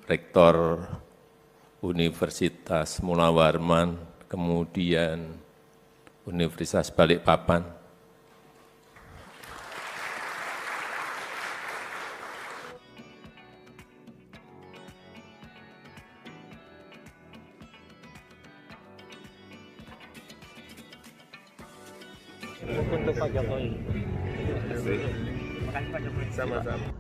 Rektor Universitas Mula Warman, kemudian Universitas Balikpapan, untuk Pak Jokowi. Terima kasih Pak Jokowi. Sama-sama.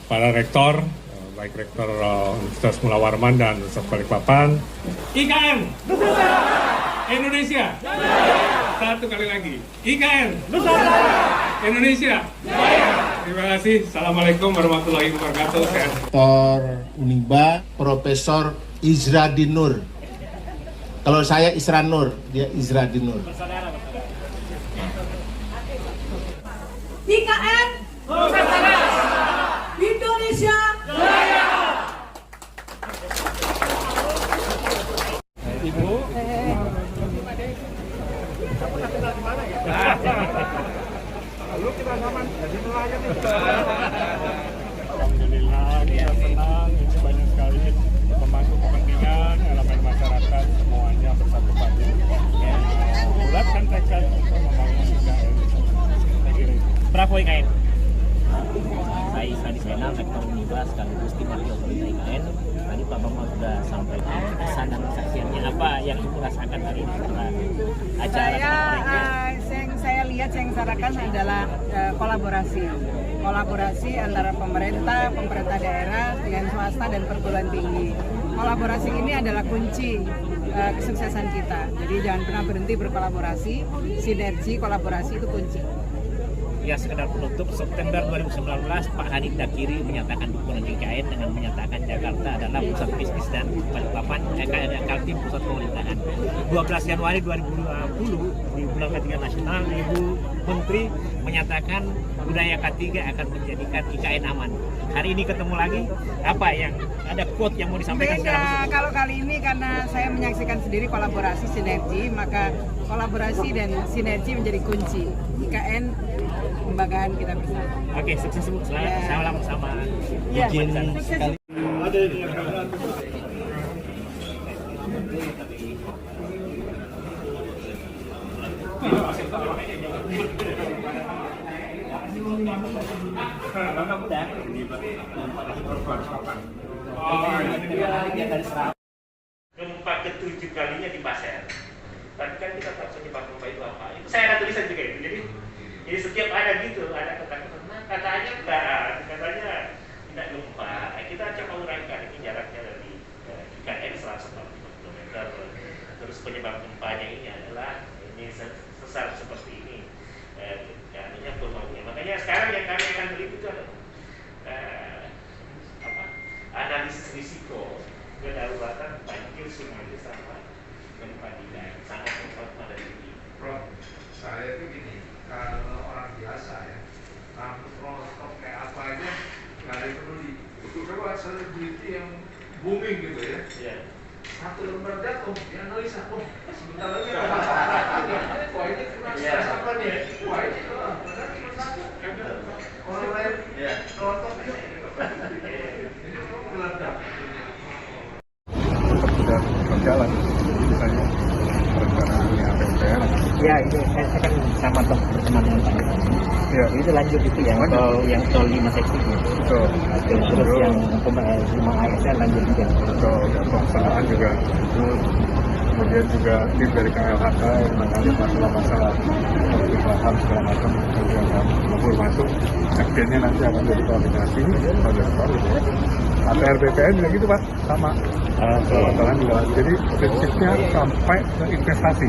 Para rektor, baik rektor Universitas Mula Warman dan Universitas Balikpapan. IKN Indonesia. Satu kali lagi. IKN Indonesia. Terima kasih. Assalamualaikum warahmatullahi wabarakatuh. Rektor Uniba, Profesor Izradinur. Kalau saya Isranur, dia Izradinur. IKN Indonesia Jaya. Ibu. Lalu kita sama jadi nelayan nih. Alhamdulillah, kita senang. Ini banyak sekali pemangku kepentingan, elemen masyarakat semuanya bersatu padu. Bulatkan tekad untuk membangun IKN. Saya kira itu. Bravo IKN. Saya Isadi Zainal, Rektor Uniba sekaligus tim ahli otorita IKN. Tadi Pak Bambang sudah sampaikan pesan dan kesaksiannya apa yang Ibu rasakan hari ini setelah acara mereka. Yang saya lihat, yang saya rasakan adalah kolaborasi antara pemerintah daerah dengan swasta dan perguruan tinggi. Kolaborasi ini adalah kunci kesuksesan kita. Jadi jangan pernah berhenti berkolaborasi, sinergi, kolaborasi itu kunci. Ya, sekedar penutup, September 2019 Pak Hanif Dakiri menyatakan dukungan IKN dengan menyatakan Jakarta adalah pusat bisnis dan Balikpapan Kaltim pusat pemerintahan. 12 Januari 2020 di bulan ketiga nasional, Ibu Menteri menyatakan budaya K3 akan menjadikan IKN aman. Hari ini ketemu lagi, apa yang ada quote yang mau disampaikan secara khusus? Kalau kali ini karena saya menyaksikan sendiri kolaborasi sinergi, maka kolaborasi dan sinergi menjadi kunci IKN lembagaan kita bersama. Oke, sukses Bu. Salam sama. Ya, sekali. Ada ini yang Gempa ke-7 kalinya di Pasir. Tadi kan kita tahu penyebab gempa itu apa. Itu saya ada tulisan juga itu. Jadi setiap ada gitu, ada ketakutan. Nah, katanya tidak gempa. Kita coba uraikan ini jaraknya dari IKN 140 km. Terus penyebab gempanya ini adalah ini sesar seperti ini. Artinya pemaunya. Makanya sekarang yang kami akan beli itu adalah analisis risiko kedaruratan banjir, tsunami sama gempa di daerah. Sangat membuat pada ini. Prof, saya itu gini, kalau orang biasa ya, selebriti yang booming gitu ya. Iya. Satu lembar jatuh, dianalisa, sebentar lagi wah ini kena stres apa nih? Wah ini orang lain nonton ini meledak. Sudah berjalan, misalnya perencanaannya APPR. Ya itu saya kan sama dok berteman dengan Pak Bupati. Ya. Itu lanjut itu yang tol 5 seksi itu. Betul. Terus yang rumah ASN lanjut juga. Betul. Dan pelaksanaan juga itu. Kemudian juga tim dari KLHK yang menangani masalah-masalah seperti paham segala macam kemudian kabur masuk. Akhirnya nanti akan jadi koordinasi pada tahun gitu ya. ATR BPN juga gitu Pak, sama. Jadi prinsipnya sampai ke investasi.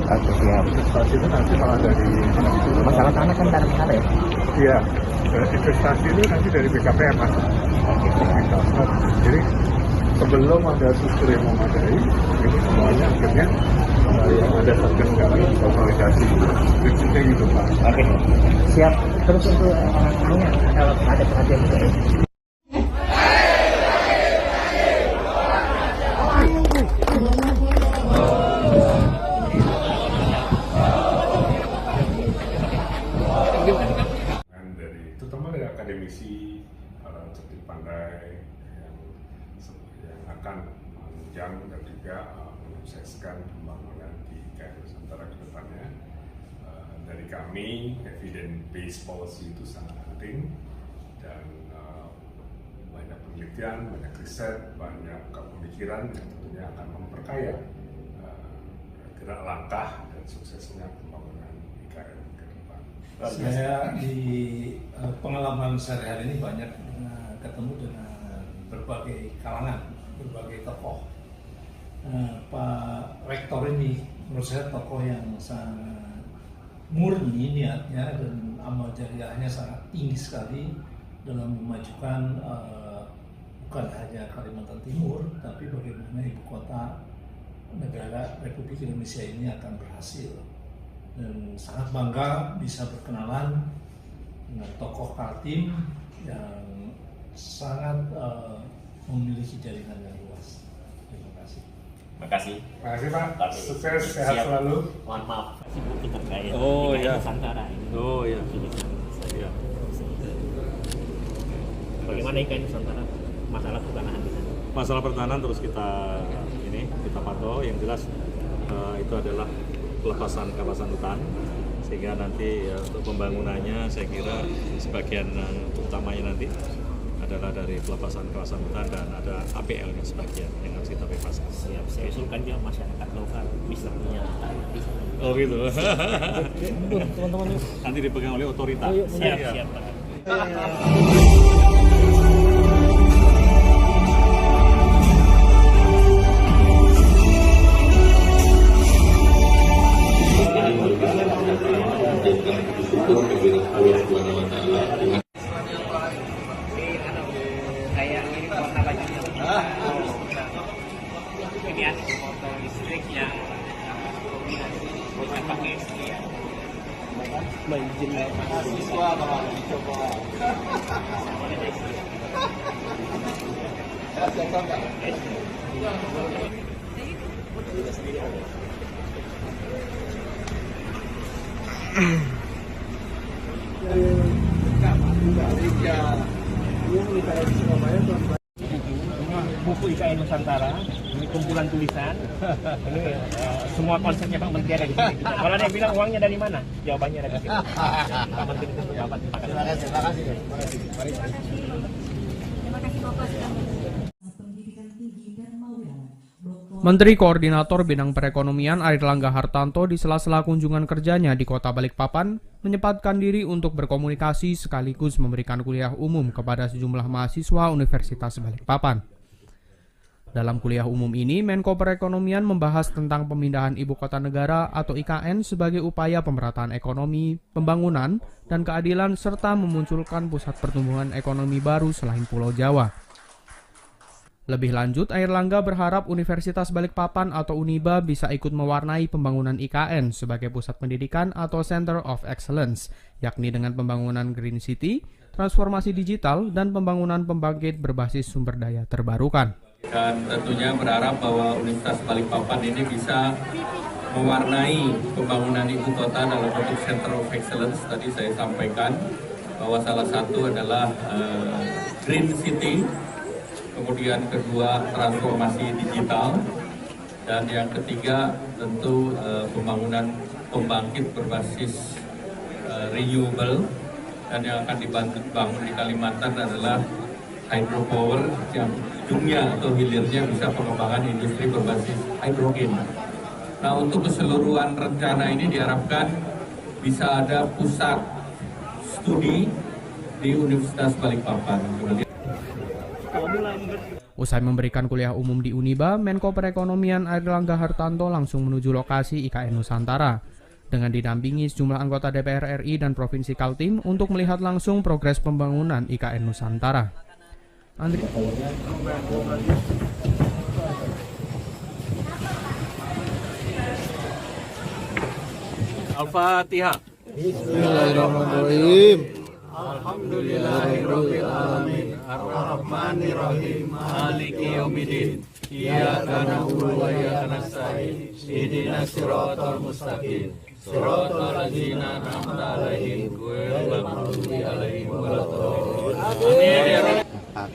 Siap. Investasi itu nanti malah dari Masalah tanah kan tanah besar ya. Iya, investasi itu nanti dari BKPM Mas. Jadi sebelum ada struktur yang memadai, ini semuanya akhirnya yang ada satu negara konsolidasi. Prinsipnya gitu Pak. Oke, siap. Terus untuk anak-anaknya kalau ada perhatian juga ya. Dari terutama dari akademisi, para cerdik pandai yang akan menunjang dan juga menyukseskan pembangunan di IKN Nusantara ke depannya. Dari kami, evidence based policy itu sangat penting dan banyak penelitian, banyak riset, banyak pemikiran yang tentunya akan memperkaya gerak langkah dan suksesnya pembangunan IKN ke depan. Saya di pengalaman sehari-hari ini banyak ketemu dengan berbagai kalangan, berbagai tokoh. Pak Rektor ini menurut saya tokoh yang sangat murni niatnya dan amal jariahnya sangat tinggi sekali dalam memajukan bukan hanya Kalimantan Timur, tapi bagaimana ibu kota negara Republik Indonesia ini akan berhasil. Dan sangat bangga bisa berkenalan dengan tokoh Kaltim yang sangat memiliki jaringan yang luas. Terima kasih. Terima kasih. Terima kasih Pak. Sukses, sehat selalu. Mohon maaf, sibuk terkait Nusantara ini. Oh iya. Iya. Bagaimana IKN Nusantara? Masalah pertanahan di sana. Masalah pertahanan terus kita pantau. Yang jelas itu adalah pelepasan kawasan hutan, sehingga nanti untuk pembangunannya saya kira sebagian utamanya nanti adalah dari pelepasan kawasan hutan dan ada APL-nya sebagian yang harus kita bebaskan. Siap, saya usulkan juga masyarakat lokal bisa punya tanah di sana. Oh gitu. Teman-teman Nanti dipegang oleh otoritas. siap. Kayak ini warna bajunya. Ini ada motor listriknya. Bisa pakai sekian. Izin mahasiswa kalau dicoba. Buku IKN Nusantara, ini kumpulan tulisan, ini semua konsepnya Pak Menteri ada di sini. Kalau ada yang bilang uangnya dari mana? Jawabannya dari sini. Pak Menteri itu menjawab. Terima kasih. Terima kasih Bapak. Menteri Koordinator Bidang Perekonomian Airlangga Hartarto di sela-sela kunjungan kerjanya di Kota Balikpapan menyempatkan diri untuk berkomunikasi sekaligus memberikan kuliah umum kepada sejumlah mahasiswa Universitas Balikpapan. Dalam kuliah umum ini, Menko Perekonomian membahas tentang pemindahan ibu kota negara atau IKN sebagai upaya pemerataan ekonomi, pembangunan, dan keadilan serta memunculkan pusat pertumbuhan ekonomi baru selain Pulau Jawa. Lebih lanjut, Airlangga berharap Universitas Balikpapan atau Uniba bisa ikut mewarnai pembangunan IKN sebagai pusat pendidikan atau Center of Excellence, yakni dengan pembangunan Green City, transformasi digital, dan pembangunan pembangkit berbasis sumber daya terbarukan. Dan tentunya berharap bahwa Universitas Balikpapan ini bisa mewarnai pembangunan ibu kota dalam bentuk Center of Excellence. Tadi saya sampaikan bahwa salah satu adalah Green City, kemudian kedua transformasi digital, dan yang ketiga tentu pembangunan pembangkit berbasis renewable, dan yang akan dibangun di Kalimantan adalah hydropower yang ujungnya atau hilirnya bisa pengembangan industri berbasis hidrogen. Nah, untuk keseluruhan rencana ini diharapkan bisa ada pusat studi di Universitas Balikpapan. Usai memberikan kuliah umum di Uniba, Menko Perekonomian Airlangga Hartarto langsung menuju lokasi IKN Nusantara dengan didampingi sejumlah anggota DPR RI dan Provinsi Kaltim untuk melihat langsung progres pembangunan IKN Nusantara. Al-Fatihah. Bismillahirrahmanirrahim. Alhamdulillahirabbil alamin. Arrahmanirrahim. Maliki yaumiddin. Iyyaka na'budu wa iyyaka nasta'in. Ihdinas siratal mustaqim. Siratal ladzina an'amta 'alaihim ghairil maghdubi 'alaihim waladdallin.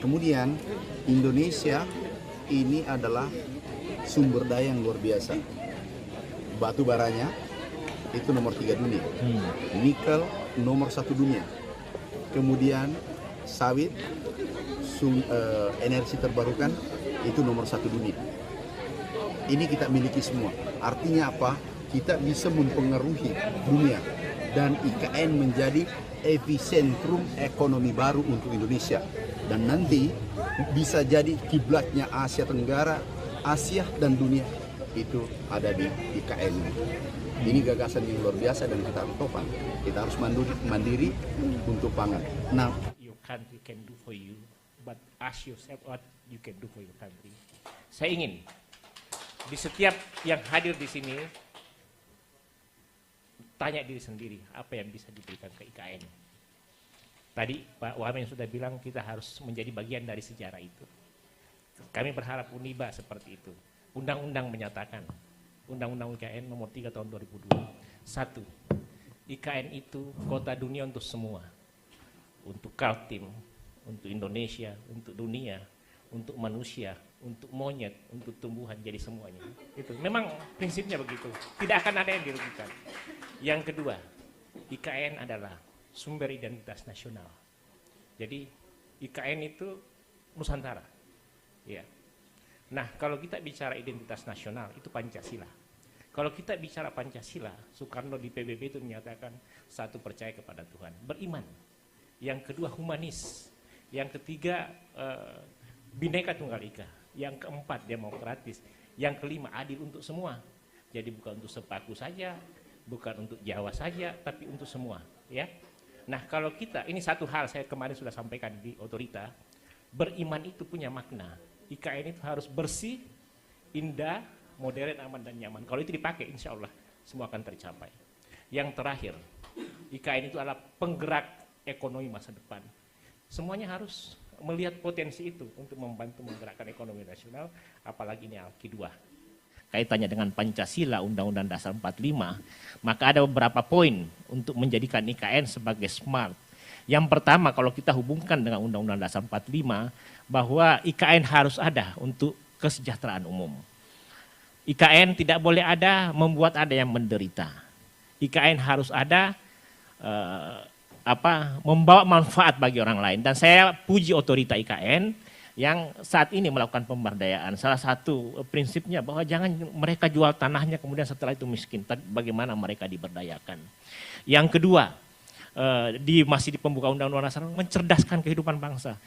Kemudian Indonesia ini adalah sumber daya yang luar biasa. Batu baranya itu nomor 3 dunia. Nikel nomor 1 dunia. Kemudian sawit, energi terbarukan itu nomor 1 dunia. Ini kita miliki semua. Artinya apa? Kita bisa mempengaruhi dunia dan IKN menjadi epicentrum ekonomi baru untuk Indonesia. Dan nanti bisa jadi kiblatnya Asia Tenggara, Asia dan dunia itu ada di IKN. Ini gagasan yang luar biasa dan kita harus topan. Kita harus mandiri untuk pangan. Nah, your country can do for you, but ask yourself what you can do for your country. Saya ingin di setiap yang hadir di sini tanya diri sendiri apa yang bisa diberikan ke IKN. Tadi Pak Wamen sudah bilang kita harus menjadi bagian dari sejarah itu. Kami berharap Uniba seperti itu. Undang-undang menyatakan, Undang-Undang IKN nomor 3 tahun 2002. 1. IKN itu kota dunia untuk semua. Untuk Kaltim, untuk Indonesia, untuk dunia, untuk manusia, untuk monyet, untuk tumbuhan, jadi semuanya. Itu memang prinsipnya begitu. Tidak akan ada yang dirugikan. Yang kedua, IKN adalah sumber identitas nasional. Jadi IKN itu Nusantara. Ya. Nah, kalau kita bicara identitas nasional itu Pancasila. Kalau kita bicara Pancasila, Soekarno di PBB itu menyatakan 1 percaya kepada Tuhan, beriman. Yang kedua humanis. Yang ketiga Bhinneka Tunggal Ika. Yang keempat demokratis. Yang kelima adil untuk semua. Jadi bukan untuk sepaku saja, bukan untuk Jawa saja, tapi untuk semua. Ya. Nah, kalau kita, ini satu hal saya kemarin sudah sampaikan di otorita, beriman itu punya makna. IKN itu harus bersih, indah, modern, aman, dan nyaman. Kalau itu dipakai, insya Allah semua akan tercapai. Yang terakhir, IKN itu adalah penggerak ekonomi masa depan. Semuanya harus melihat potensi itu untuk membantu menggerakkan ekonomi nasional, apalagi ini Alki 2. Kaitannya dengan Pancasila, Undang-Undang Dasar 45, maka ada beberapa poin untuk menjadikan IKN sebagai smart. Yang pertama, kalau kita hubungkan dengan Undang-Undang Dasar 45, bahwa IKN harus ada untuk kesejahteraan umum. IKN tidak boleh ada membuat ada yang menderita. IKN harus ada membawa manfaat bagi orang lain. Dan saya puji otorita IKN yang saat ini melakukan pemberdayaan. Salah satu prinsipnya bahwa jangan mereka jual tanahnya kemudian setelah itu miskin. Tapi bagaimana mereka diberdayakan. Yang kedua, masih di pembukaan Undang-Undang Dasar, mencerdaskan kehidupan bangsa.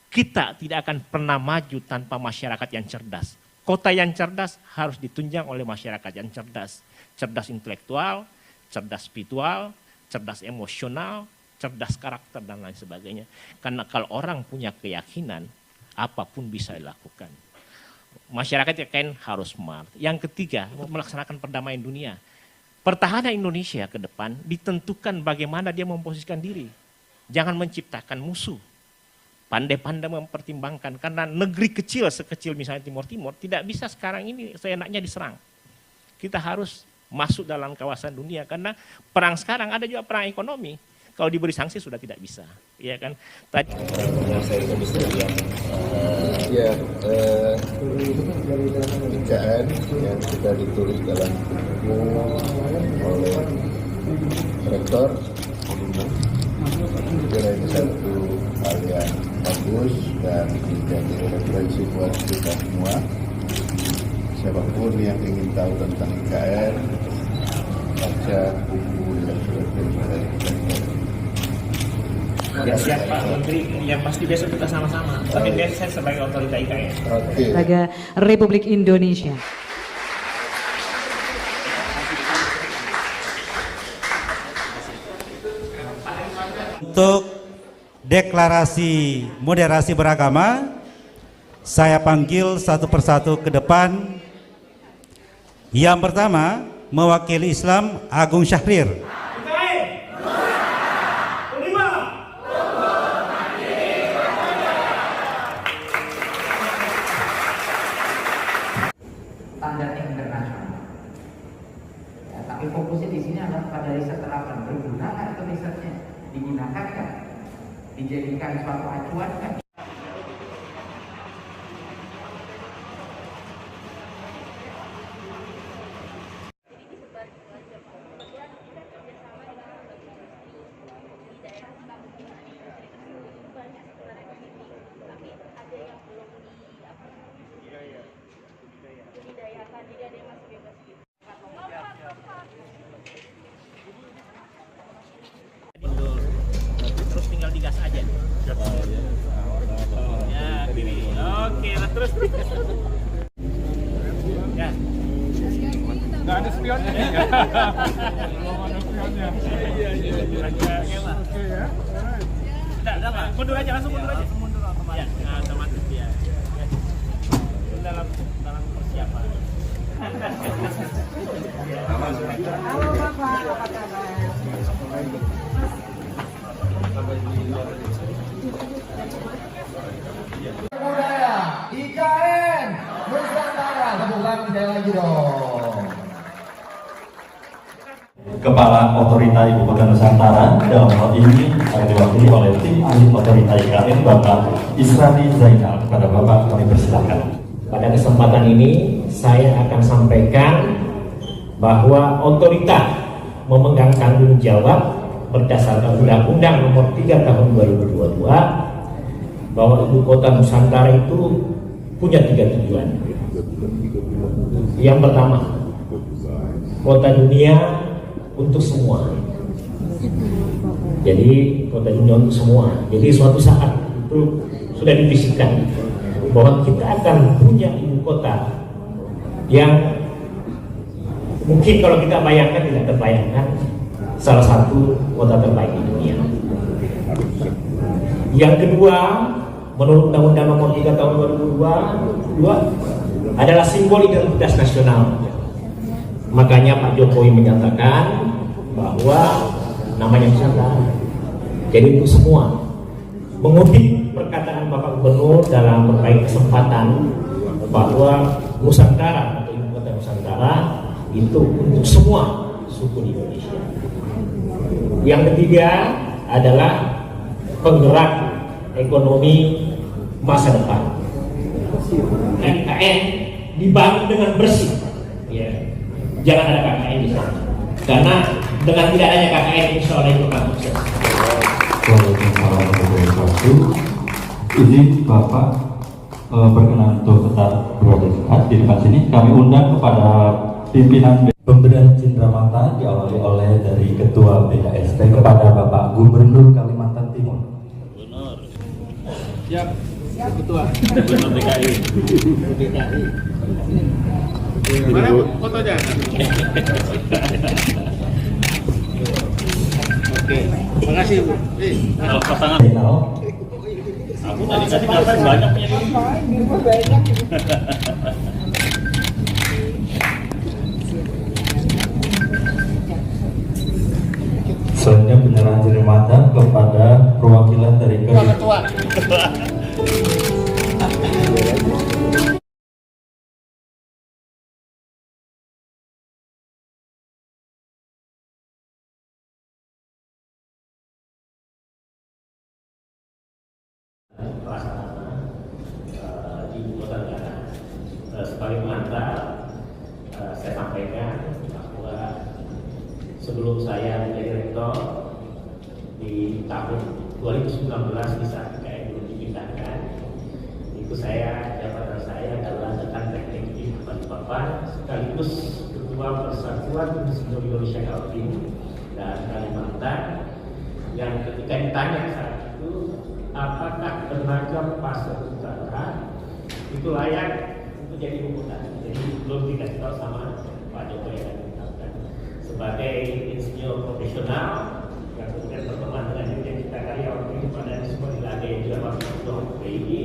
Kita tidak akan pernah maju tanpa masyarakat yang cerdas. Kota yang cerdas harus ditunjang oleh masyarakat yang cerdas. Cerdas intelektual, cerdas spiritual, cerdas emosional, cerdas karakter, dan lain sebagainya. Karena kalau orang punya keyakinan, apapun bisa dilakukan. Masyarakat yang harus smart. Yang ketiga, melaksanakan perdamaian dunia. Pertahanan Indonesia ke depan ditentukan bagaimana dia memposisikan diri. Jangan menciptakan musuh. Pandai-pandai mempertimbangkan, karena negeri kecil sekecil misalnya Timur Timur tidak bisa sekarang ini seenaknya diserang. Kita harus masuk dalam kawasan dunia, karena perang sekarang ada juga perang ekonomi. Kalau diberi sanksi sudah tidak bisa, ya kan? Tadi IKN yang sudah ditulis dalam buku oleh rektor, kira ini satu hal yang bagus dan menjadi referensi buat kita semua. Siapapun yang ingin tahu tentang IKN, baca buku yang sudah ditulis dari IKN. Ya siap Pak Menteri, yang pasti besok kita sama-sama. Tapi besok saya sebagai otorita IKN. Lembaga Republik Indonesia. Untuk deklarasi moderasi beragama, saya panggil satu persatu ke depan. Yang pertama, mewakili Islam Agung Syahrir. Standar internasional. Ya, tapi fokusnya di sini adalah pada riset terapan. Berguna kan itu risetnya? Digunakan kan? Dijadikan suatu acuan kan? Terus tinggal digas aja. Ya, gini. Oke, terus. Ya. Nggak ada spionnya. Belum ada spionnya. Iya. Oke ya. Udah Pak. Mundur aja, langsung mundur aja. Ya, nah, otomatis ya. Dalam persiapan. Halo Bapak, apa kabar? Budaya IKN Nusantara, tepuk tangan sekali lagi dong. Kepala Otorita Ibu Kota Nusantara dalam hal ini akan diwakili oleh tim ahli Otorita IKN Bapak Israni Zainal. Kepada Bapak kami persilakan. Pada kesempatan ini saya akan sampaikan bahwa otorita memegang tanggung jawab berdasarkan Undang-Undang Nomor 3 Tahun 2022 bahwa Ibu Kota Nusantara itu punya 3 tujuan. Yang pertama, kota dunia untuk semua. Jadi kota dunia untuk semua. Jadi suatu saat itu sudah divisionkan bahwa kita akan punya ibu kota yang mungkin kalau kita bayangkan tidak terbayangkan, salah satu kota terbaik di dunia. Yang kedua, menurut Undang-Undang Nomor 3 Tahun 2022 adalah simbol identitas nasional. Makanya Pak Jokowi menyatakan bahwa namanya Nusantara. Jadi untuk semua. Mengutip perkataan Bapak Gubernur dalam berbagai kesempatan bahwa Nusantara atau Ibu Kota Nusantara itu untuk semua suku di Indonesia. Yang ketiga adalah penggerak ekonomi masa depan. KKN dibangun dengan bersih, ya. Jangan ada KKN di sana, karena dengan tidak adanya KKN insya Allah itu akan sukses. Waalaikumsalam warahmatullahi wabarakatuh. Izin Bapak berkenan untuk tetap berada dekat di depan sini. Kami undang kepada pimpinan pemberian cindramata diawali oleh dari Ketua BKST kepada Bapak Gubernur Kalimantan Timur. Gubernur. Siap. Siap Ketua. Gubernur DKI. Mana fotonya? Oke, makasih. Kalau pasangan. Aku tadi ngapain banyak punya diri. Di rumah banyak. Selanjutnya penyerahan Jerimata kepada perwakilan dari Ketua. Di Ibu Kota Negara. Sebagai pengantar, saya sampaikan bahwa sebelum saya menjadi rektor di tahun 2019 di saat IKN belum dipindahkan, itu jabatan saya adalah dekan teknik di Balikpapan sekaligus Ketua Persatuan Insinyur Indonesia Kaltim dan Kalimantan, yang ketika ditanya saat itu apakah tenaga pasar utara itu layak untuk jadi ibu kota. Jadi belum dikasih tahu sama Pak Jokowi yang mengatakan sebagai insinyur profesional yang kemudian berteman dengan Dirjen Cipta Karya waktu itu pada semua di Lade juga waktu itu PII,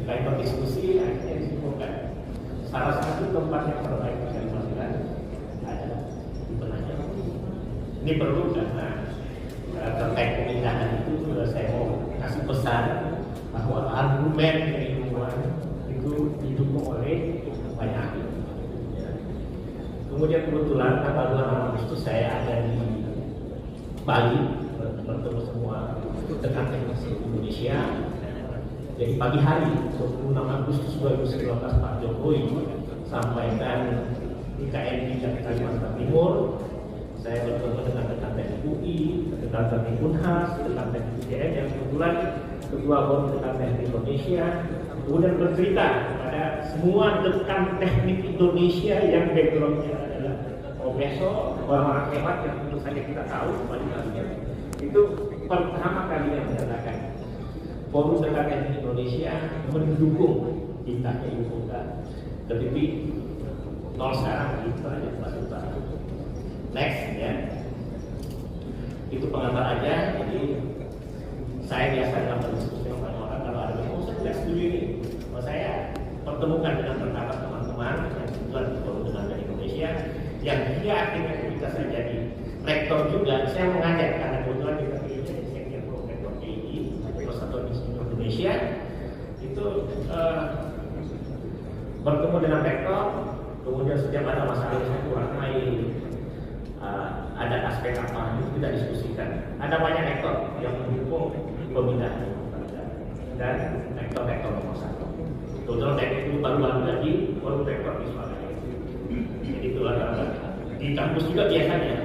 kami berdiskusi akhirnya disimpulkan salah satu tempat yang terbaik di Kalimantan adalah di Penajam. Ini perlu karena terkait pemindahan itu saya mau kasih pesan bahwa argumen keilmuan itu didukung oleh banyak ahli. Kemudian kebetulan tanggal 26 Agustus saya ada di Bali bertemu semua rekan teknis Indonesia. Jadi pagi hari 26 Agustus 2019 Pak Jokowi sampaikan IKN di Kalimantan Timur. Saya bertemu dengan rekan teknik UI, rekan teknik Unhas, rekan teknik UGM yang kebetulan Ketua Forum Rekan Teknik Indonesia, kemudian bercerita kepada semua rekan teknik Indonesia yang backgroundnya adalah profesor, orang hebat yang tentu saja kita tahu kembali itu pertama kali yang menyatakan Forum Rekan Teknik Indonesia mendukung kita ibu kota ke titik 0 sekarang itu aja Pak Utara. Next ya, itu pengantar aja. Jadi saya biasa dalam berdiskusi dengan orang kalau ada saya tidak setuju ini. Kalau saya pertemukan dengan beberapa teman-teman yang kebetulan di Forum Rekan Teknik Indonesia yang dia akhirnya ketika saya jadi rektor juga saya mengajak karena kebetulan kita pilih jadi sekjen rektor PII Persatuan Insinyur Indonesia itu bertemu dengan rektor, kemudian setiap ada masalah yang saya warnai. Ada aspek apa itu kita diskusikan. Ada banyak rektor yang mendukung pemindahan dan rektor-rektor nomor 1. Kebetulan teknik itu baru-baru lagi baru rektor di Surabaya. Jadi itu adalah di kampus juga biasanya.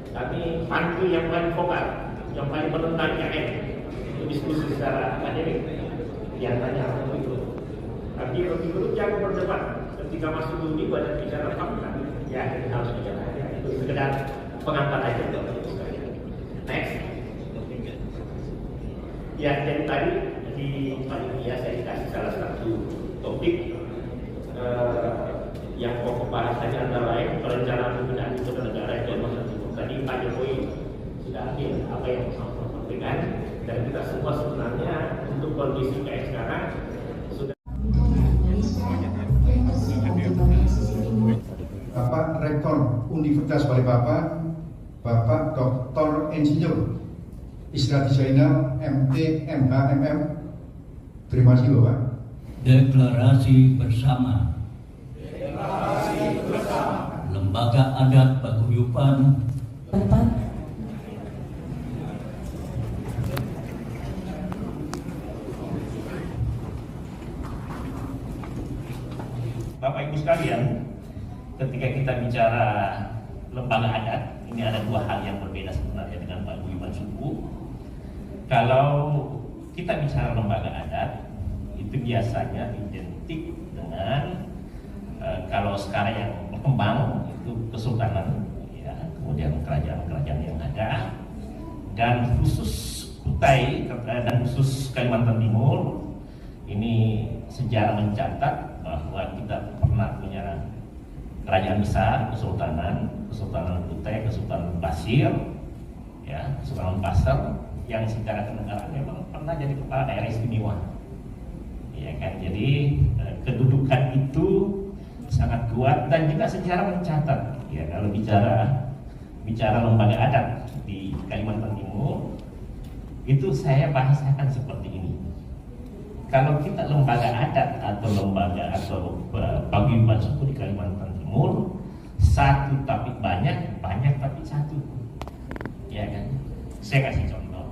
Tapi pantu yang paling vokal, yang paling menentang IKN itu diskusi secara akademik. Biasanya apa itu. Tapi begitu jago berdebat. Ketika masuk dulu banyak bicara fakta. Ya kita harus bicara. Itu sekedar pengantar aja untuk itu sekalian. Next. Ya, jadi tadi di panitia saya dikasih salah satu topik yang pokok bahasannya antara lain perencanaan pemindahan ibu kota negara itu tadi Pak Jokowi sudah ambil apa yang saya sampaikan dan kita semua sebenarnya untuk kondisi kayak sekarang sudah. Bapak Rektor Universitas Balikpapan, Bapak Dr. Insinyur Isra Dizainal MT MHMM. Terima kasih Bapak. Deklarasi bersama. Lembaga Adat Paguyuban Bapak Ibu sekalian, ketika kita bicara lembaga adat, ini ada dua hal yang berbeda sebenarnya dengan paguyuban suku. Kalau kita bicara lembaga adat, itu biasanya identik dengan kalau sekarang yang berkembang itu kesultanan, ya, kemudian kerajaan-kerajaan yang ada, dan khusus Kutai dan khusus Kalimantan Timur, ini sejarah mencatat bahwa kita pernah punya kerajaan besar, Kesultanan Kutai, Kesultanan Basir, ya, Kesultanan Pasar, yang secara kenegaraan memang pernah jadi kepala daerah istimewa, ya kan. Jadi kedudukan itu sangat kuat dan juga sejarah mencatat, ya, kalau bicara lembaga adat di Kalimantan Timur, itu saya bahasakan seperti ini. Kalau kita lembaga adat atau lembaga atau paguyuban suku di Kalimantan Timur, satu tapi banyak, banyak tapi satu, ya kan? Saya kasih contoh.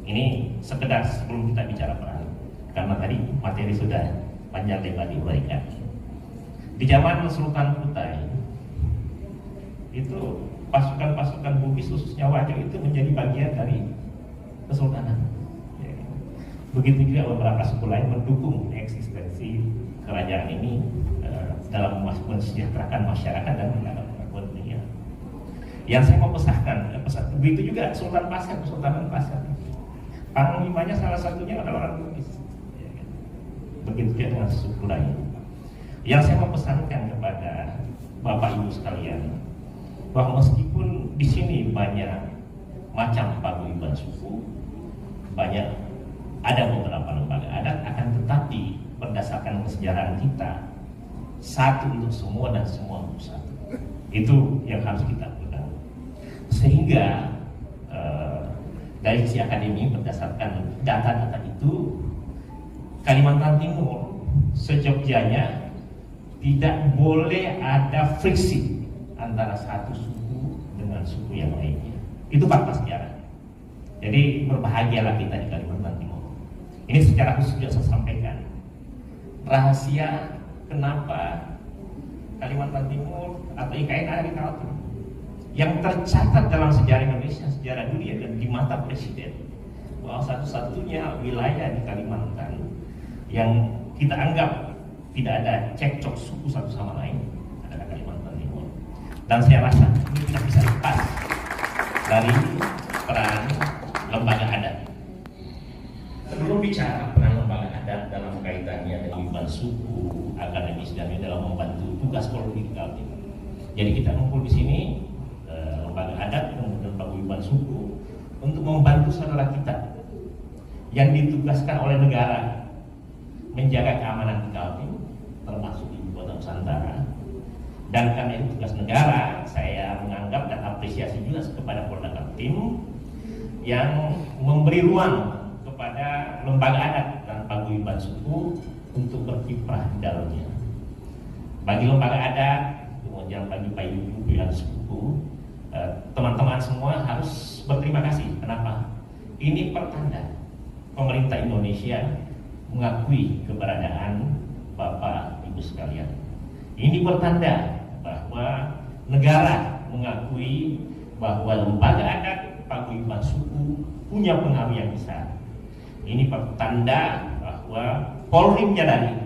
Ini sekedar sebelum kita bicara peran, karena tadi materi sudah panjang lebar diberikan. Di zaman Sultan Kutai, itu pasukan-pasukan Bugis khususnya Wajo itu menjadi bagian dari kesultanan. Ya. Begitu juga beberapa suku lain mendukung eksistensi kerajaan ini dalam mensejahterakan masyarakat dan menegakkan dunia. Yang saya mau pesahkan, begitu juga Sultan Pasar, Kesultanan Pasar. Panglimanya salah satunya adalah orang Bugis. Ya. Begitu juga dengan suku lain. Yang saya mau pesankan kepada Bapak Ibu sekalian, bahwa meskipun di sini banyak macam paguyuban suku, banyak ada beberapa lembaga adat, akan tetapi berdasarkan kesejarahan kita, satu untuk semua dan semua untuk satu. Itu yang harus kita pegang. Sehingga dari sisi akademi berdasarkan data-data itu, Kalimantan Timur sejogjanya tidak boleh ada friksi antara satu suku dengan suku yang lainnya. Itu fakta sejarah. Jadi berbahagialah kita di Kalimantan Timur. Ini secara khusus juga saya sampaikan. Rahasia kenapa Kalimantan Timur atau IKN ada di Kaltim, yang tercatat dalam sejarah Indonesia, sejarah dunia dan di mata Presiden, bahwa satu-satunya wilayah di Kalimantan yang kita anggap tidak ada cekcok suku satu sama lain adalah Kalimantan Timur. Dan saya rasa ini tidak bisa lepas dari peran lembaga adat. Sebelum bicara peran lembaga adat dalam kaitannya dengan paguyuban suku, akademis dan dalam membantu tugas politik Kaltim. Jadi kita kumpul di sini lembaga adat dan paguyuban suku untuk membantu saudara kita yang ditugaskan oleh negara menjaga keamanan di Kaltim, termasuk ibu kota Nusantara. Dan karena itu tugas negara, saya menganggap dan apresiasi juga kepada Polda Kaltim yang memberi ruang kepada lembaga adat dan paguyuban suku untuk berkiprah di dalamnya. Bagi lembaga adat, kemudian bagi paguyuban suku, teman-teman semua harus berterima kasih. Kenapa? Ini pertanda pemerintah Indonesia mengakui keberadaan Bapak Ibu sekalian. Ini pertanda bahwa negara mengakui bahwa lembaga adat paguyuban suku punya pengaruh yang besar. Ini pertanda bahwa Polri menyadari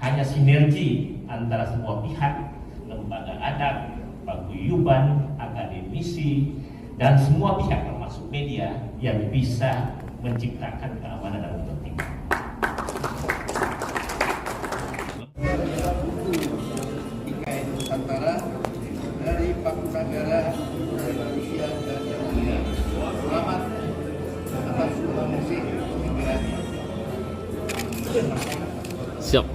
hanya sinergi antara semua pihak, lembaga adat, paguyuban, akademisi, dan semua pihak termasuk media yang bisa menciptakan keamanan dan ketertiban. IKN Nusantara dari Pakunagara Indonesia dan Indonesia. Selamat atas promosi imigrasi. Siap.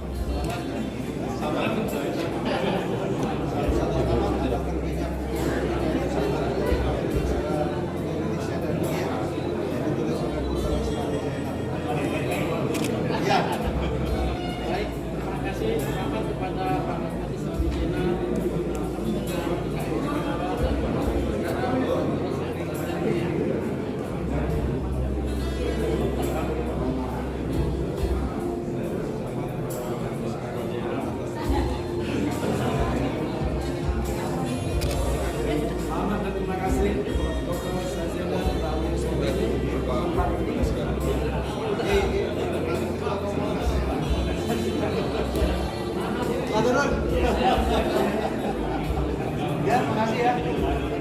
Ya, makasih ya.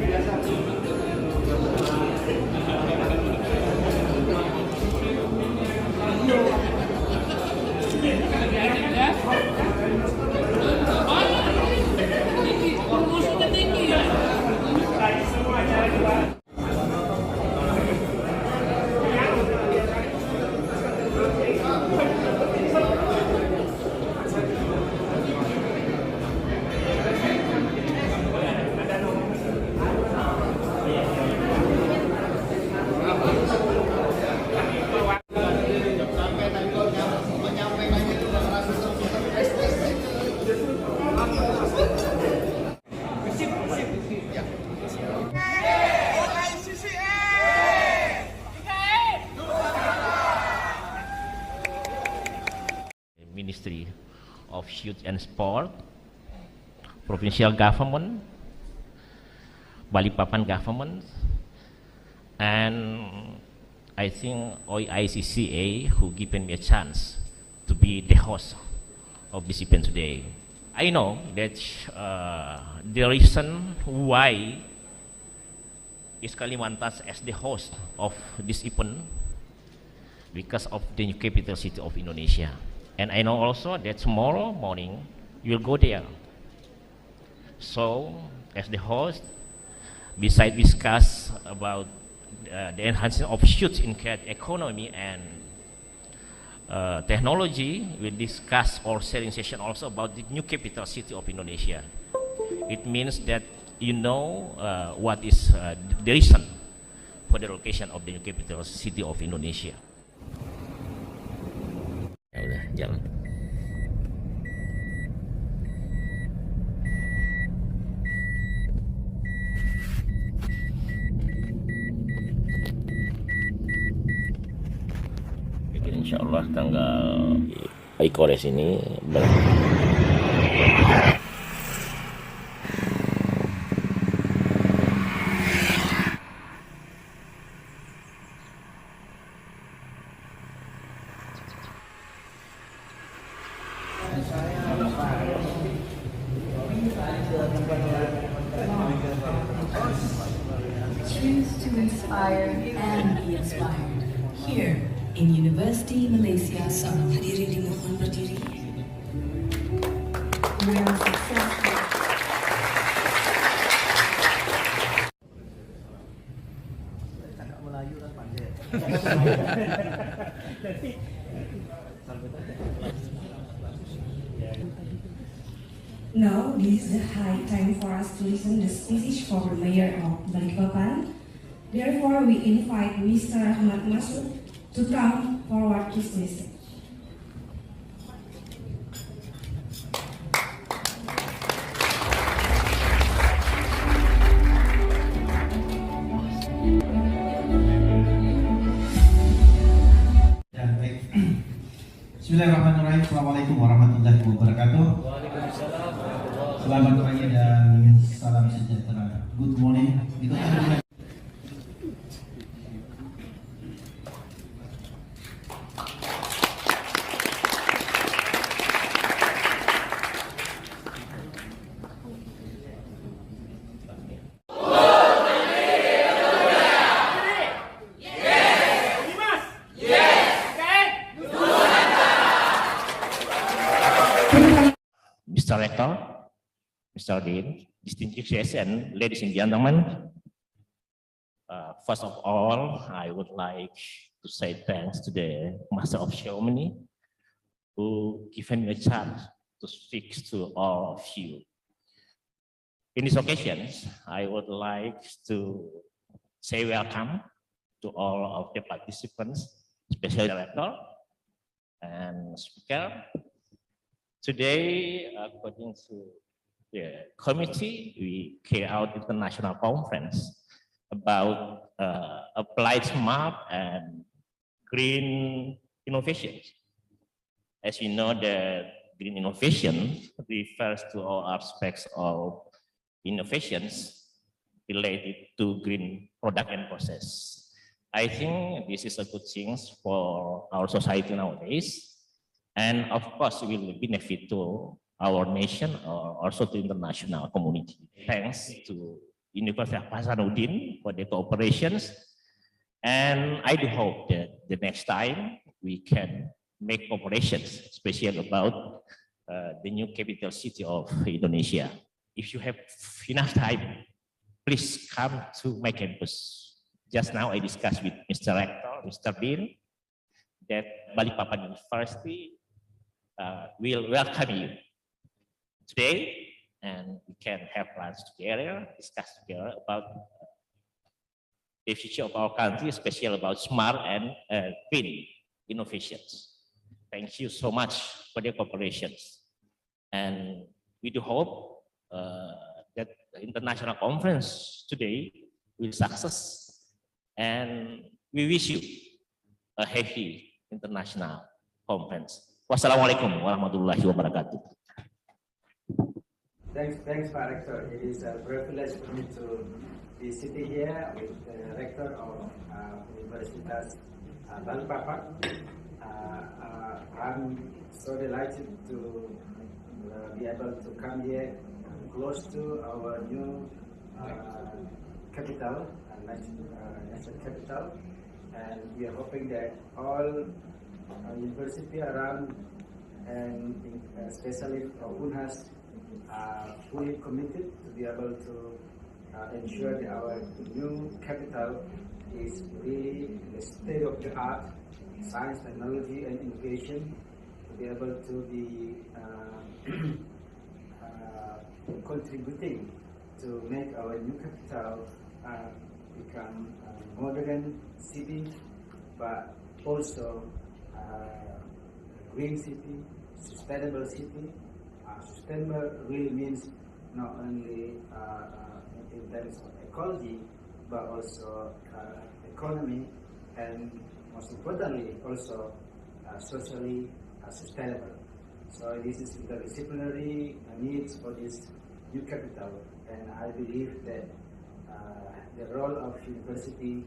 Biasa. Ministry of Youth and Sport, provincial government, Balikpapan government, and I think OICCA who given me a chance to be the host of this event today. I know that the reason why is Kalimantan as the host of this event because of the new capital city of Indonesia. And I know also that tomorrow morning you will go there. So as the host, besides discuss about the enhancement of youth in creative economy and technology, we discuss or sharing session also about the new capital city of Indonesia. It means that you know what is the reason for the location of the new capital city of Indonesia. Ya udah, jalan. Insya Allah tanggal Ikores ini Choose to inspire and be inspired. Here in University Malaysia. Selamat hadiri dimohon berdiri. We are successful. Now, this is the high time for us to listen the speech for the Mayor of Balikpapan. Therefore, we invite Mr. Ahmad Masud to come forward to stage. Bismillahirrahmanirrahim. Assalamualaikum warahmatullahi wabarakatuh. Selamat pagi dan salam sejahtera. Good morning. Mr. Rector, Mr. Dean, distinguished guests and ladies and gentlemen, first of all, I would like to say thanks to the Master of Ceremony who given me a chance to speak to all of you. In this occasion, I would like to say welcome to all of the participants, especially the Rector and Speaker. Today, according to the committee, we carry out international conference about applied smart and green innovations. As you know, the green innovation refers to all aspects of innovations related to green product and process. I think this is a good thing for our society nowadays. And of course, it will benefit to our nation or also to international community. Thanks to University of Hasanuddin for the cooperations. And I do hope that the next time we can make cooperations, especially about the new capital city of Indonesia. If you have enough time, please come to my campus. Just now I discussed with Mr. Rector, Mr. Dean, that Balikpapan University will welcome you today, and we can have lunch together, discuss together about the future of our country, especially about smart and green innovations. Thank you so much for the cooperations. And we do hope that the international conference today will success, and we wish you a happy international conference. Wassalamualaikum warahmatullahi wabarakatuh. Thanks, Pak Rector. It is a privilege for me to be sitting here with the Rector of Universitas Balikpapan. I'm so delighted to be able to come here close to our new capital, national capital, and we are hoping that all university around, and especially UNHAS, fully committed to be able to ensure that our new capital is really the state of the art, science, technology, and innovation, to be able to be contributing to make our new capital become a modern city, but also green city, sustainable city. Sustainable really means not only in terms of ecology, but also economy, and most importantly also socially sustainable. So this is interdisciplinary needs for this new capital, and I believe that the role of university,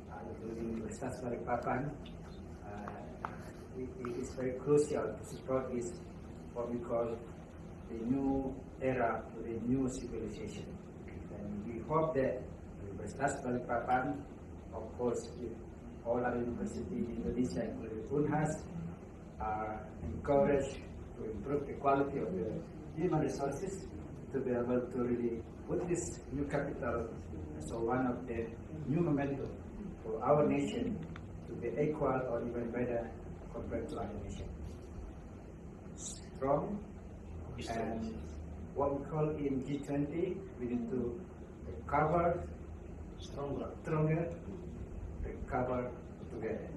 including Universitas Balikpapan, it is very crucial to support this, what we call the new era, the new civilization. And we hope that Universitas Balikpapan, of course, with all other universities in Indonesia, including UNHAS, are encouraged to improve the quality of the human resources to be able to really put this new capital as one of the new momentum for our nation to be equal or even better compared to other nations. Strong, and what we call in G20, we need to recover stronger, recover together.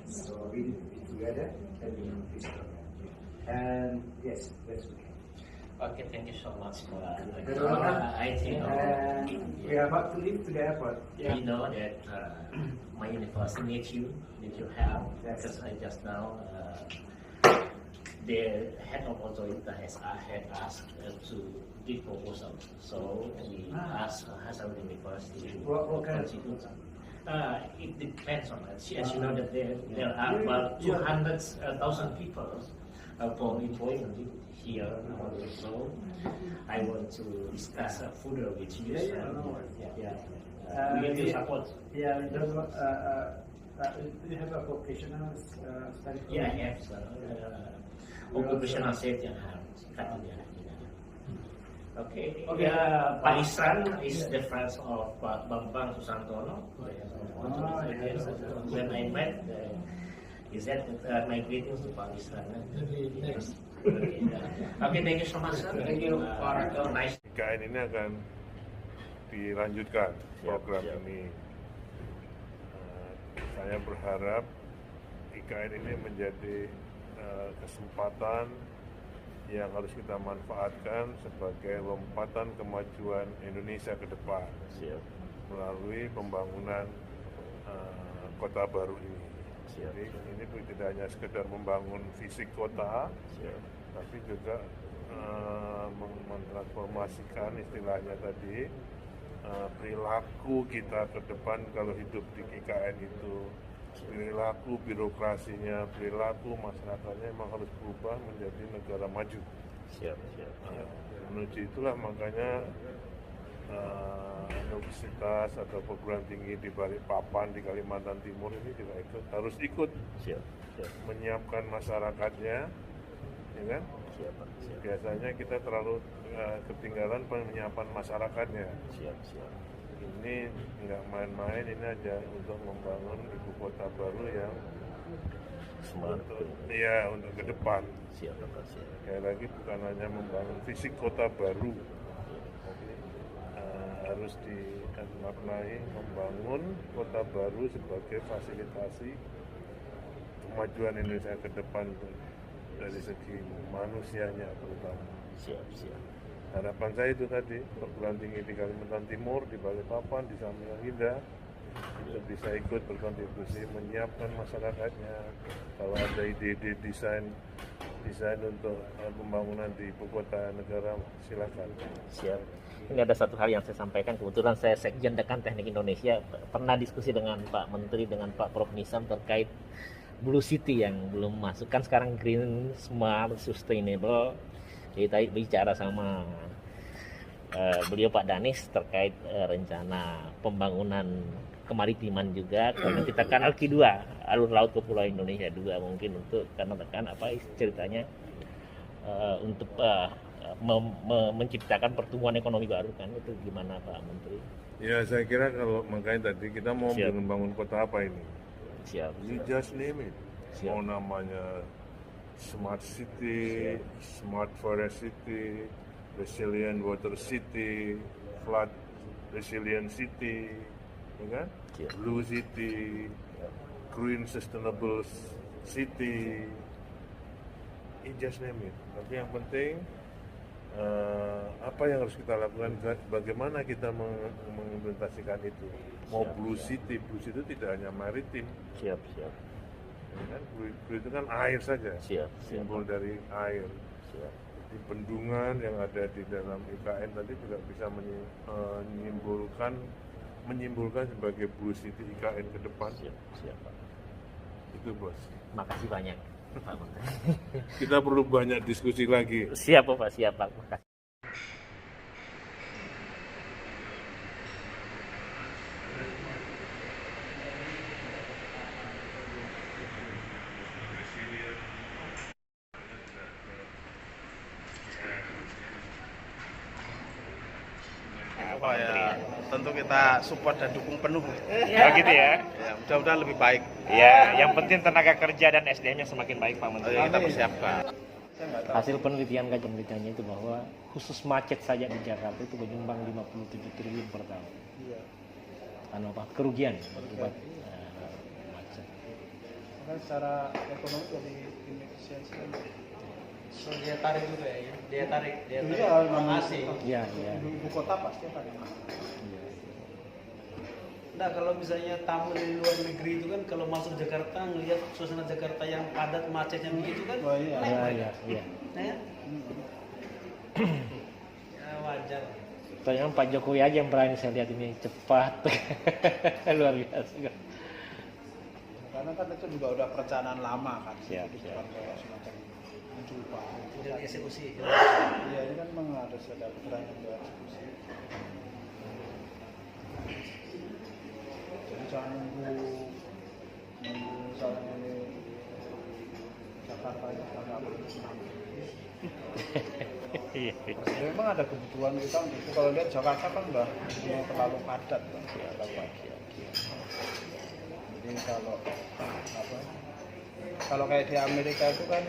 So we need to be together and we need to be stronger. And yes, that's okay. Okay, thank you so much for I think we are about to leave to the airport. You know that my university needs you help, because I just now the head of authority had asked to give proposal. So we asked Hasan University to contribute. It depends on it. As you know that there are about 200,000 people from employment here. So I want to discuss further with you. We need to support. Yeah, do you have a vocational study? Yeah, I have. Occupational safety and health. Okay. Pak Isran is the friend of Pak Bambang Susantono. When I met, is that my greetings to Pak Isran? Yes. Okay, thank you so much. Thank you. Nice. IKN ini akan dilanjutkan program ini. Saya berharap IKN ini menjadi kesempatan yang harus kita manfaatkan sebagai lompatan kemajuan Indonesia ke depan melalui pembangunan kota baru ini. Jadi ini tidak hanya sekedar membangun fisik kota, tapi juga mentransformasikan istilahnya tadi perilaku kita ke depan kalau hidup di IKN itu. Perilaku birokrasinya, perilaku masyarakatnya memang harus berubah menjadi negara maju. Menuju itulah makanya universitas atau perguruan tinggi di Balikpapan di Kalimantan Timur ini juga harus ikut menyiapkan masyarakatnya, ya kan? Biasanya kita terlalu ketinggalan penyiapan masyarakatnya. Ini nggak main-main, ini aja untuk membangun ibu kota baru yang untuk ke depan. Sekali lagi bukan hanya membangun fisik kota baru, tapi harus dimaknai membangun kota baru sebagai fasilitasi kemajuan Indonesia ke depan dari segi manusianya terutama. Harapan saya itu tadi, perguruan tinggi di Kalimantan Timur, di Balikpapan, di Samarinda, untuk bisa ikut berkontribusi menyiapkan masyarakatnya. Kalau ada ide-ide desain untuk pembangunan di ibu kota negara, silakan. Siap. Ini ada satu hal yang saya sampaikan, kebetulan saya Sekjen Dekan Teknik Indonesia, pernah diskusi dengan Pak Menteri, dengan Pak Prof. Nisam terkait Blue City yang belum masuk. Kan sekarang Green, Smart, Sustainable. Kita bicara sama beliau Pak Danis terkait rencana pembangunan kemaritiman juga, karena kita kan Alki 2, alur laut Kepulauan Indonesia 2, mungkin untuk karena apa ceritanya untuk menciptakan pertumbuhan ekonomi baru kan, itu gimana Pak Menteri? Ya saya kira kalau makanya tadi kita mau membangun kota apa ini? Siap. You just name it. Mau namanya Smart City, Smart Forest City, Resilient Water City, Flood Resilient City, ya kan? Blue City, Green Sustainable City, you just name it. Tapi yang penting apa yang harus kita lakukan, bagaimana kita mengimplementasikan itu. Mau Blue City itu tidak hanya maritim. Siap. Ya kan? Blue itu kan air saja, simbol dari air. Di bendungan yang ada di dalam IKN tadi juga bisa menyimpulkan sebagai Blue City IKN ke depan. Siap Pak. Itu bos. Makasih banyak Pak Menteri. Kita perlu banyak diskusi lagi. Siap Pak, siap Pak. Makasih. Ya, tentu kita support dan dukung penuh. Oh gitu ya? Ya, mudah-mudahan lebih baik. Ya, yang penting tenaga kerja dan SDM-nya semakin baik Pak Menteri. Kita persiapkan. Hasil penelitiannya itu bahwa khusus macet saja di Jakarta itu menyumbang 57 triliun per tahun. Iya. Karena apa? Kerugian akibat macet. Kan secara ekonomi dari inefisiensi kan. So, dia tarik juga ya, dia tarik masih. Iya. Ibu kota pasti akan. Nah, kalau misalnya tamu dari luar negeri itu kan kalau masuk Jakarta ngelihat suasana Jakarta yang padat macetnya begitu kan. Oh iya. Iya. Nah, ya. Ya wajar. Tanya Pak Jokowi aja yang berani, saya lihat ini cepat. Luar biasa. Karena kan itu juga udah perencanaan lama kan. Siap. Semacam mencoba. Udah eksekusi. Iya, ini kan memang harus ada perencanaan buat eksekusi. Jadi jangan nunggu misalnya ini Jakarta itu agak memang ada kebutuhan kita untuk itu. Kalau lihat Jakarta kan udah terlalu padat kan. Jadi kalau kayak di Amerika itu kan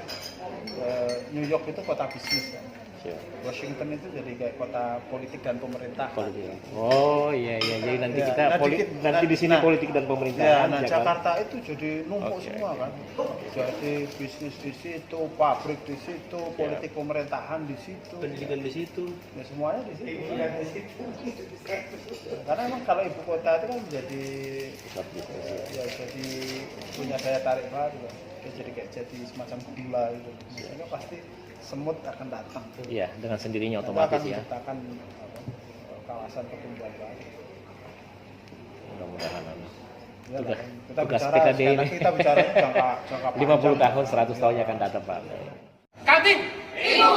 New York itu kota bisnis kan. Washington itu jadi kayak kota politik dan pemerintah. Oh iya, jadi nanti kita nanti di sini politik dan pemerintahan. Nah Jakarta itu jadi numpuk semua kan. Jadi bisnis di situ, pabrik di situ, politik pemerintahan di situ, pendidikan di situ, ya semuanya di situ. Karena emang kalau ibu kota itu kan jadi punya daya tarik baru kan. Jadi semacam gula itu. Ini pasti semut akan datang. Iya, dengan sendirinya otomatis ya. Menciptakan kawasan pertumbuhan baru. Mudah-mudahan. Ya, tugas PKD ini. Kita bicara jangka 50 tahun, 100 tahun yang akan datang Pak. Kaltim, Ibu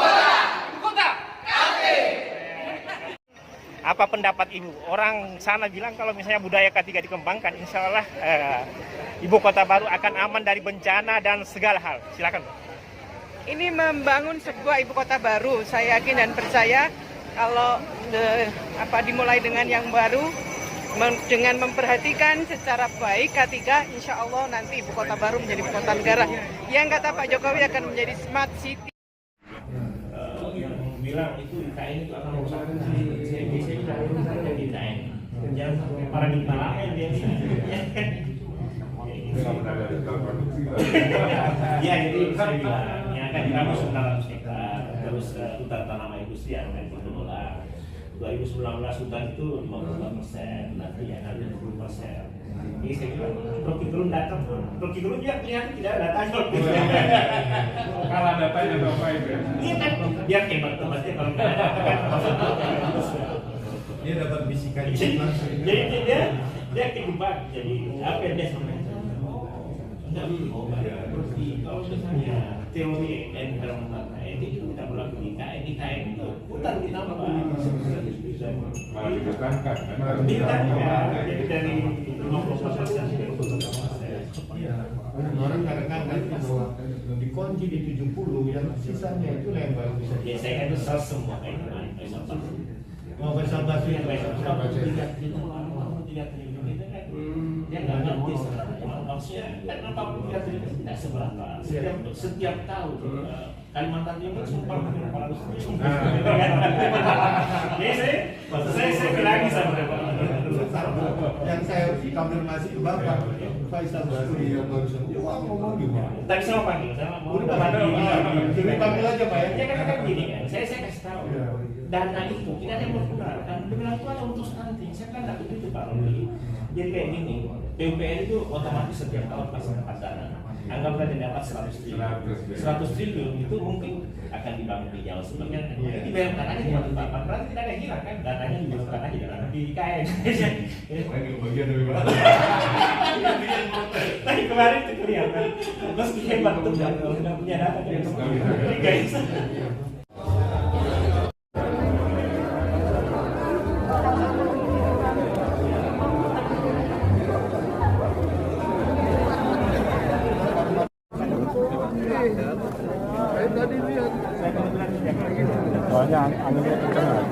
Kota, Kaltim. Apa pendapat Ibu? Orang sana bilang kalau misalnya budaya K3 dikembangkan, insya Allah Ibu Kota baru akan aman dari bencana dan segala hal. Silakan. Ini membangun sebuah ibu kota baru. Saya yakin dan percaya kalau dimulai dengan yang baru, dengan memperhatikan secara baik K3, insya Allah nanti ibu kota baru menjadi ibu kota negara. Yang kata Pak Jokowi akan menjadi smart city. Yang bilang itu IKN itu akan merusak saya sudah saja di IKN. Jangan sampai paradigma lama yang dia ya, jadi saya bilang akan dibangun 900 hektar, terus hutan tanaman industrial akan dikelola. 2019 hutan itu 52%, nanti akan 20%. Jadi saya bilang, Rocky Gerung datang, Rocky Gerung juga kelihatan tidak ada datanya. Kalah datanya apa itu ya? Iya kan, dia hebat tempatnya kalau nggak ada kan. Dia dapat bisikan. Jadi dia kejebak. Jadi apa yang dia sampaikan? Kalau misalnya teori environmental itu kita berlaku di IKN itu putar ditambah. Malah ditekankan. Ditambah. Jadi dari 50%. Orang kadang-kadang bahwa dikunci di 70 yang sisanya itu yang baru bisa. Ya saya kan besar semua kayak Mau bersabar sih, tidak triliun itu kan dia nggak ngerti maksudnya kan 43 triliun tidak seberapa setiap tahun Kalimantan Timur sumpah kepala saya bilangin sama yang saya konfirmasi ke Bapak Faisal Basri yang barusan dia ngomong gimana? Tadi saya panggil, saya mau panggil aja Pak ya? Ya kan gini kan, saya kasih tahu dana itu tidak ada yang berkurang kan dibilang itu ada untuk stunting, saya kan tidak begitu Pak Romi. Jadi kayak gini, PUPR itu otomatis setiap tahun pasti dapat dana. Anggaplah dia dapat 100 triliun. 100 triliun itu mungkin akan dibangun di Jawa sebagian. Jadi bayar dananya cuma di Bapak, berarti tidak ada yang hilang kan? Dananya dibutuhkan aja dalam di IKN. Bagian dari mana? Tapi kemarin itu kelihatan, meski hebat tuh kalau sudah punya data guys. Soalnya anginnya kencang.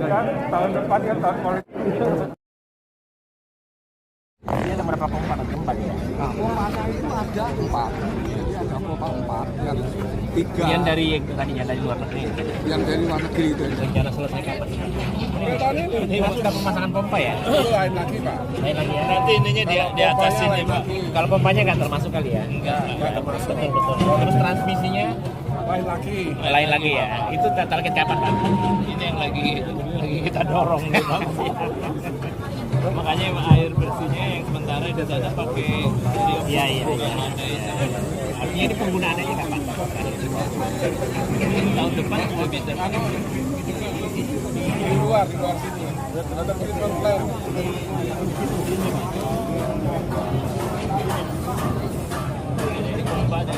Kan tahun depan kan tahun politik. Ini ada berapa pompa nanti? 4 ya? Nah, pompanya itu ada 4. Jadi ada pompa 4 yang 3. Yang dari tadinya dari luar negeri. Yang dari luar negeri itu. Rencana selesai kapan? Ini sudah pemasangan pompa ya? Itu lain lagi Pak. Lain lagi ya? Nanti ininya di atas ini Pak. Kalau pompanya nggak termasuk kali ya? Enggak termasuk. Betul. Terus transmisinya? Lain lagi ya? Itu target kapan Pak? Ini yang lagi kita dorong nih Pak. Makanya air bersihnya yang sementara di sana pakai iya. Artinya ini penggunaannya kapan? Tahun depan sudah bisa. Di luar sini. Ada plan. Ini pompa ada.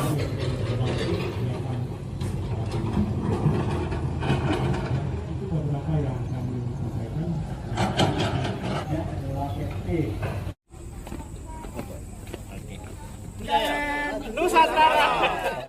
Nusantara.